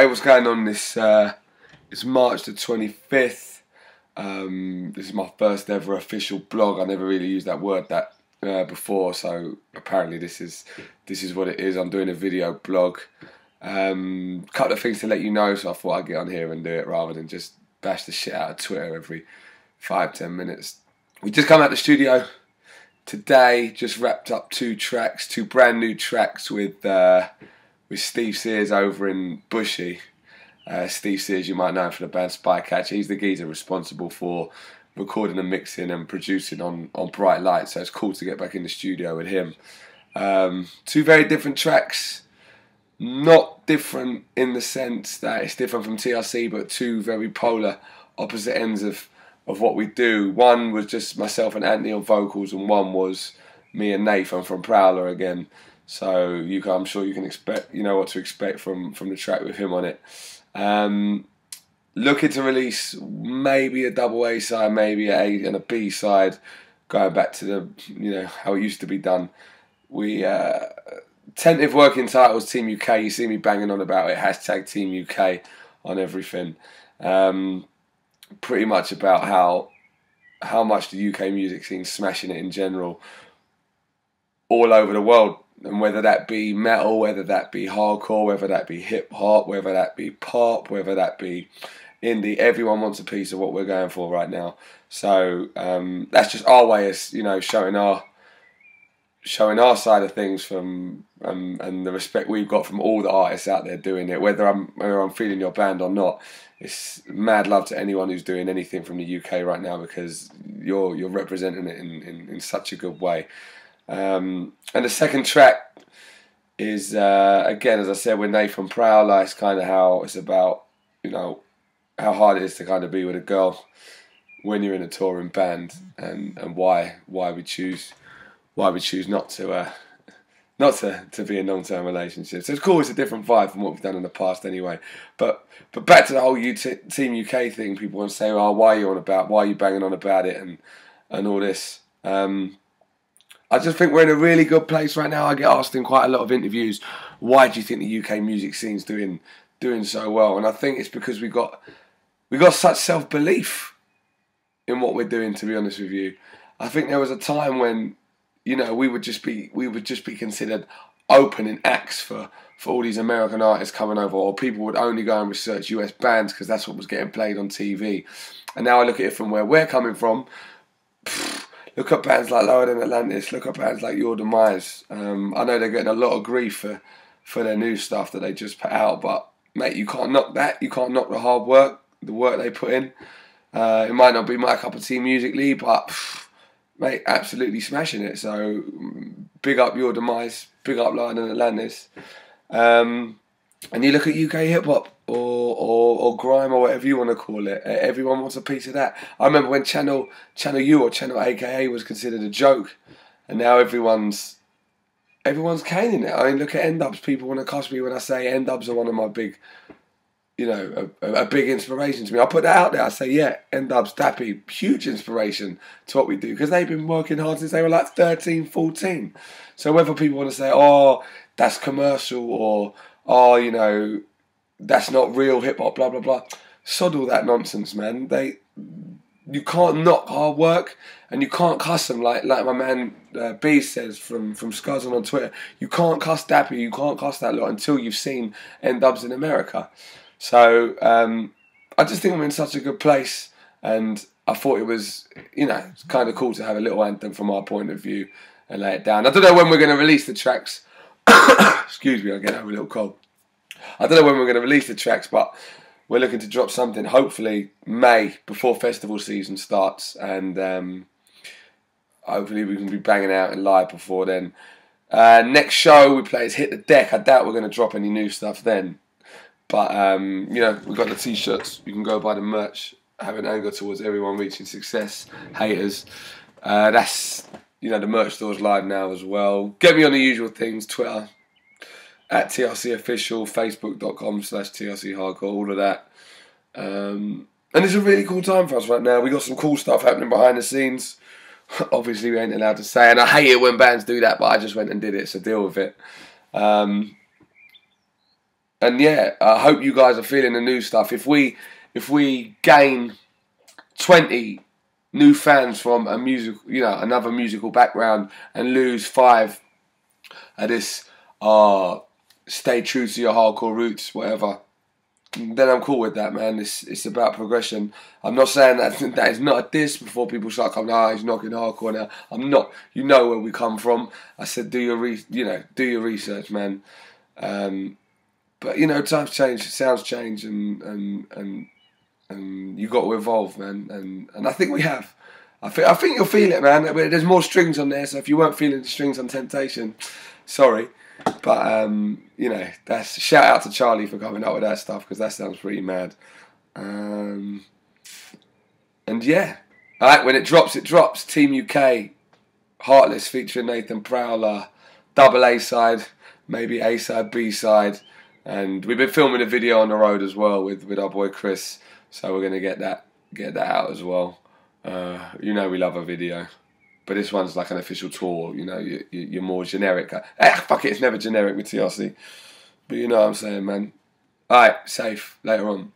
Hey, what's going on? It's March the 25th. This is my first ever official blog. I never really used that word before, so apparently this is what it is. I'm doing a video blog. Couple of things to let you know, so I thought I'd get on here and do it rather than just bash the shit out of Twitter every 5-10 minutes. We just come out the studio today. Just wrapped up two brand new tracks with Steve Sears over in Bushy. Steve Sears, you might know from the band Spycatcher. He's the geezer responsible for recording and mixing and producing on Bright Light, so it's cool to get back in the studio with him. Two very different tracks. Not different in the sense that it's different from TRC, but two very polar opposite ends of what we do. One was just myself and Anthony on vocals, and one was me and Nathan from Prowler again. So I'm sure you can expect, what to expect from the track with him on it. Looking to release maybe a double A side, maybe an A and a B side, going back to the how it used to be done. We tentative working titles Team UK. You see me banging on about it. # Team UK on everything. Pretty much about how much the UK music scene's smashing it in general, all over the world. And whether that be metal, whether that be hardcore, whether that be hip hop, whether that be pop, whether that be indie, everyone wants a piece of what we're going for right now. So that's just our way of showing our side of things from and the respect we've got from all the artists out there doing it. Whether I'm feeling your band or not, it's mad love to anyone who's doing anything from the UK right now, because you're representing it in such a good way. And the second track is again, as I said, with Nathan Prowler. It's kind of how it's about how hard it is to kind of be with a girl when you're in a touring band, and why we choose not to be in long-term relationships. So it's cool. It's a different vibe from what we've done in the past anyway. But back to the whole Team UK thing. People want to say, "Oh, why are you on about? Why are you banging on about it?" and all this. I just think we're in a really good place right now. I get asked in quite a lot of interviews, why do you think the UK music scene's doing so well? And I think it's because we got such self-belief in what we're doing, to be honest with you. I think there was a time when, we would just be considered opening acts for all these American artists coming over, or people would only go and research US bands because that's what was getting played on TV. And now I look at it from where we're coming from. Look at bands like Lower Than Atlantis. Look at bands like Your Demise. I know they're getting a lot of grief for their new stuff that they just put out, but mate, you can't knock that. You can't knock the hard work, the work they put in. It might not be my cup of tea musically, but mate, absolutely smashing it. So big up Your Demise. Big up Lower Than Atlantis. And you look at UK hip hop or grime or whatever you want to call it. Everyone wants a piece of that. I remember when Channel U or Channel AKA was considered a joke, and now everyone's caning it. I mean, look at N-Dubs. People want to cuss me when I say N-Dubs are one of my big, a big inspiration to me. I put that out there. I say, yeah, N-Dubs, Dappy, huge inspiration to what we do, because they've been working hard since they were like 13, 14. So whether people want to say, oh, that's commercial, or oh, that's not real hip hop, blah blah blah, sod all that nonsense, man. You can't knock hard work, and you can't cuss them like my man B says from Scuzz on Twitter. You can't cuss Dappy, you can't cuss that lot until you've seen N-Dubs in America. So I just think I'm in such a good place, and I thought it was it's kind of cool to have a little anthem from our point of view and lay it down. I don't know when we're going to release the tracks. Excuse me, I'm getting over a little cold. I don't know when we're going to release the tracks, but we're looking to drop something hopefully May, before festival season starts, and hopefully we can be banging out in live before then. Next show we play is Hit the Deck. I doubt we're going to drop any new stuff then, but we've got the t-shirts. You can go buy the merch. Having anger towards everyone reaching success, haters. That's the merch store's live now as well. Get me on the usual things: Twitter @TRC Official, Facebook.com/TRC Hardcore, all of that. And it's a really cool time for us right now. We got some cool stuff happening behind the scenes. Obviously, we ain't allowed to say, and I hate it when bands do that, but I just went and did it, so deal with it. And yeah, I hope you guys are feeling the new stuff. If we gain 20 new fans from a music, another musical background, and lose 5 at this stay true to your hardcore roots, whatever, then I'm cool with that, man. It's about progression. I'm not saying that is not a diss before people start coming, he's knocking hardcore now. I'm not. You know where we come from. I said do your research, man. But times change, sounds change, and you got to evolve, man. And I think we have. I think you'll feel it, man. There's more strings on there, so if you weren't feeling the strings on Temptation, sorry. But, that's shout out to Charlie for coming up with that stuff, because that sounds pretty mad. And yeah. Alright, when it drops, it drops. Team UK, Heartless featuring Nathan Prowler, double A-side, maybe A-side, B-side. And we've been filming a video on the road as well with our boy Chris, so we're going to get that out as well. We love a video. But this one's like an official tour, you're more generic. Fuck it, it's never generic with TRC. But you know what I'm saying, man. Alright, safe. Later on.